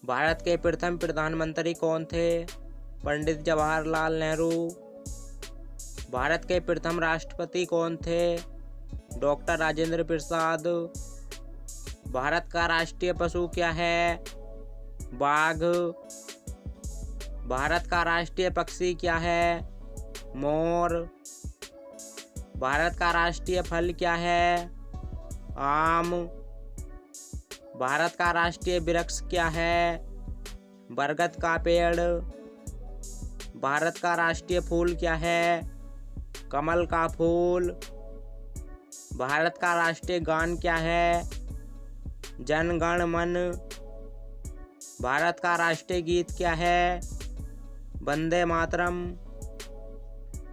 भारत के प्रथम प्रधानमंत्री कौन थे? पंडित जवाहरलाल नेहरू। भारत के प्रथम राष्ट्रपति कौन थे? डॉक्टर राजेंद्र प्रसाद। भारत का राष्ट्रीय पशु क्या है? बाघ। भारत का राष्ट्रीय पक्षी क्या है? मोर। भारत का राष्ट्रीय फल क्या है? आम। भारत का राष्ट्रीय वृक्ष क्या है? बरगद का पेड़। भारत का राष्ट्रीय फूल क्या है? कमल का फूल। भारत का राष्ट्रीय गान क्या है? जन गण मन। भारत का राष्ट्रीय गीत क्या है? वंदे मातरम।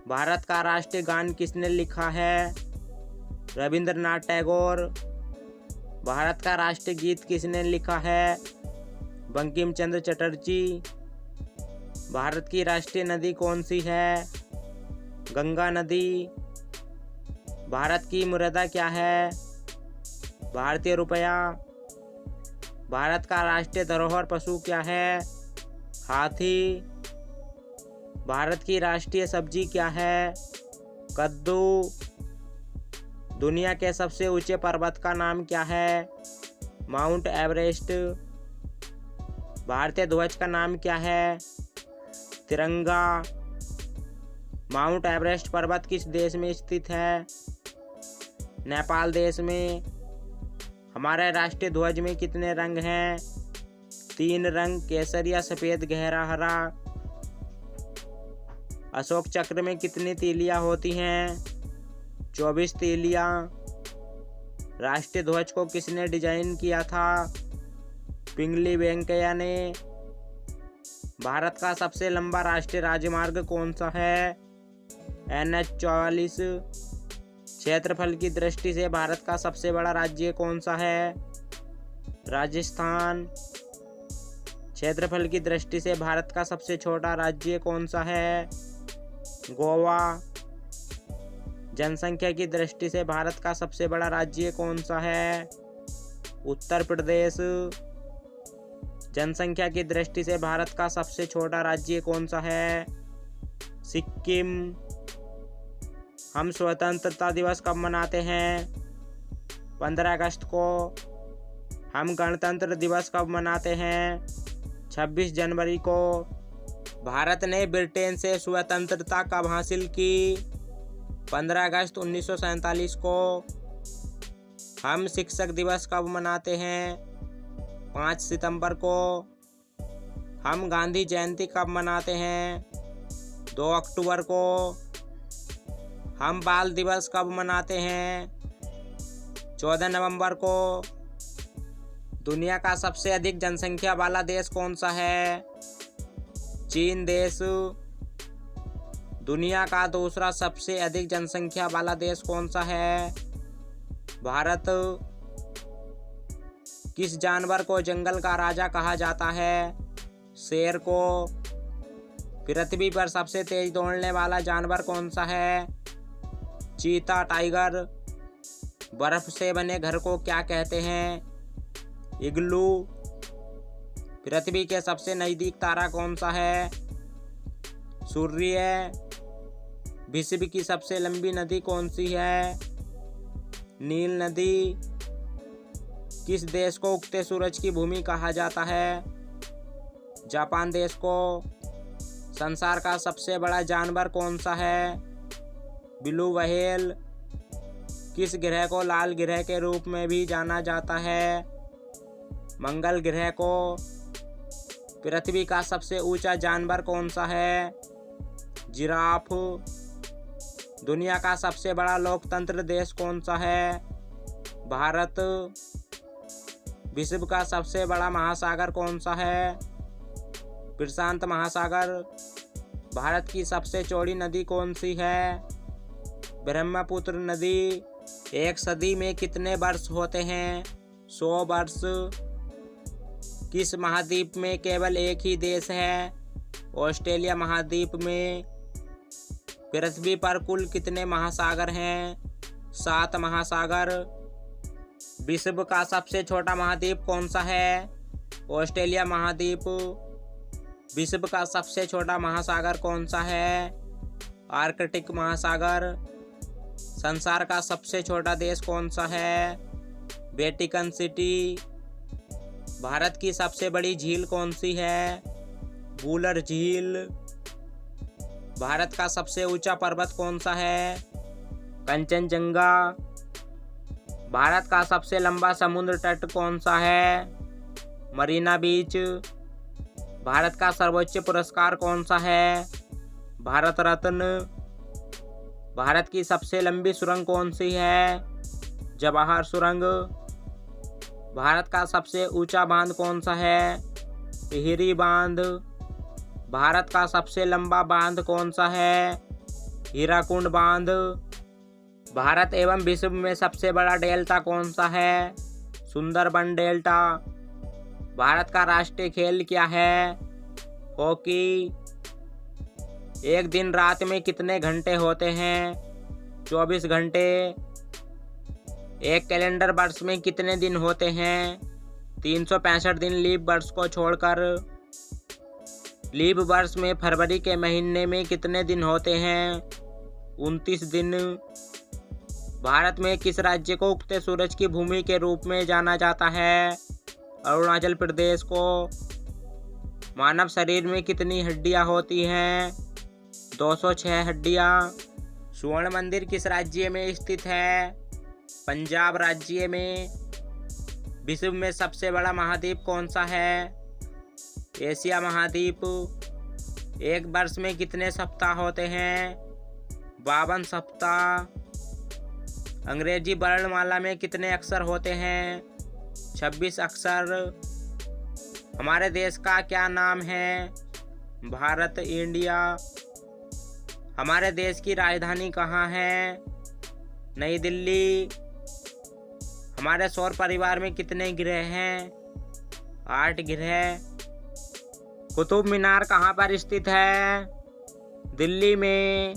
भारत का राष्ट्रीय गान किसने लिखा है? रविंद्रनाथ टैगोर। भारत का राष्ट्रीय गीत किसने लिखा है? बंकिम चंद्र चटर्जी। भारत की राष्ट्रीय नदी कौन सी है? गंगा नदी। भारत की मुद्रा क्या है? भारतीय रुपया। भारत का राष्ट्रीय धरोहर पशु क्या है? हाथी। भारत की राष्ट्रीय सब्जी क्या है? कद्दू। दुनिया के सबसे ऊंचे पर्वत का नाम क्या है? Mount Everest. भारतीय ध्वज का नाम क्या है? तिरंगा। माउंट एवरेस्ट पर्वत किस देश में स्थित है? नेपाल देश में। हमारे राष्ट्रीय ध्वज में कितने रंग हैं? 3 रंग, केसरिया, सफेद, गहरा हरा। अशोक चक्र में कितनी तीलियां होती हैं? 24 तीलियां। राष्ट्रीय ध्वज को किसने डिजाइन किया था? पिंगली वेंकैया ने। भारत का सबसे लंबा राष्ट्रीय राजमार्ग कौन सा है? NH 44। क्षेत्रफल की दृष्टि से भारत का सबसे बड़ा राज्य कौन सा है? राजस्थान। क्षेत्रफल की दृष्टि से भारत का सबसे छोटा राज्य कौन सा है? गोवा। जनसंख्या की दृष्टि से भारत का सबसे बड़ा राज्य कौन सा है? उत्तर प्रदेश। जनसंख्या की दृष्टि से भारत का सबसे छोटा राज्य कौन सा है? सिक्किम। हम स्वतंत्रता दिवस कब मनाते हैं? 15 अगस्त को। हम गणतंत्र दिवस कब मनाते हैं? 26 जनवरी को। भारत ने ब्रिटेन से स्वतंत्रता कब हासिल की? 15 अगस्त 1947 को। हम शिक्षक दिवस कब मनाते हैं? 5 सितंबर को। हम गांधी जयंती कब मनाते हैं? 2 अक्टूबर को। हम बाल दिवस कब मनाते हैं? 14 नवंबर को। दुनिया का सबसे अधिक जनसंख्या वाला देश कौन सा है? चीन देश। दुनिया का दूसरा सबसे अधिक जनसंख्या वाला देश कौन सा है? भारत। किस जानवर को जंगल का राजा कहा जाता है? शेर को। पृथ्वी पर सबसे तेज दौड़ने वाला जानवर कौन सा है? चीता, टाइगर। बर्फ से बने घर को क्या कहते हैं? इग्लू। पृथ्वी के सबसे नजदीक तारा कौन सा है? सूर्य। विश्व की सबसे लंबी नदी कौन सी है? नील नदी। किस देश को उगते सूरज की भूमि कहा जाता है? जापान देश को। संसार का सबसे बड़ा जानवर कौन सा है? Blue whale. किस ग्रह को लाल ग्रह के रूप में भी जाना जाता है? मंगल ग्रह को। पृथ्वी का सबसे ऊंचा जानवर कौन सा है? जिराफ। दुनिया का सबसे बड़ा लोकतंत्र देश कौन सा है? भारत। विश्व का सबसे बड़ा महासागर कौन सा है? प्रशांत महासागर। भारत की सबसे चौड़ी नदी कौन सी है? ब्रह्मपुत्र नदी। एक सदी में कितने वर्ष होते हैं? 100 वर्ष। किस महाद्वीप में केवल एक ही देश है? ऑस्ट्रेलिया महाद्वीप में। पृथ्वी पर कुल कितने महासागर हैं? 7 महासागर। विश्व का सबसे छोटा महाद्वीप कौन सा है? ऑस्ट्रेलिया महाद्वीप। विश्व का सबसे छोटा महासागर कौन सा है? आर्कटिक महासागर। संसार का सबसे छोटा देश कौन सा है? Vatican city. भारत की सबसे बड़ी झील कौन सी है? वूलर झील। भारत का सबसे ऊंचा पर्वत कौन सा है? कंचनजंगा। भारत का सबसे लंबा समुद्र तट कौन सा है? मरीना बीच। भारत का सर्वोच्च पुरस्कार कौन सा है? भारत रत्न। भारत की सबसे लंबी सुरंग कौन सी है? जवाहर सुरंग। भारत का सबसे ऊंचा बांध कौन सा है? टिहरी बांध। भारत का सबसे लंबा बांध कौन सा है? हीराकुंड बांध। भारत एवं विश्व में सबसे बड़ा डेल्टा कौन सा है? सुंदरबन डेल्टा। भारत का राष्ट्रीय खेल क्या है? हॉकी। एक दिन रात में कितने घंटे होते हैं? 24 घंटे। एक कैलेंडर वर्ष में कितने दिन होते हैं? 365 दिन लीप वर्ष को छोड़कर। लीप वर्ष में फरवरी के महीने में कितने दिन होते हैं? 29 दिन। भारत में किस राज्य को उगते सूरज की भूमि के रूप में जाना जाता है? अरुणाचल प्रदेश को। मानव शरीर में कितनी हड्डियां होती हैं? 206 हड्डियां। स्वर्ण मंदिर किस राज्य में स्थित है? पंजाब राज्य में। विश्व में सबसे बड़ा महाद्वीप कौन सा है? एशिया महाद्वीप। एक वर्ष में कितने सप्ताह होते हैं? 52 सप्ताह। अंग्रेजी वर्णमाला में कितने अक्षर होते हैं? 26 अक्षर। हमारे देश का क्या नाम है? भारत, इंडिया। हमारे देश की राजधानी कहाँ है? नई दिल्ली। हमारे सौर परिवार में कितने ग्रह हैं? 8 ग्रह। कुतुब मीनार कहाँ पर स्थित है? दिल्ली में।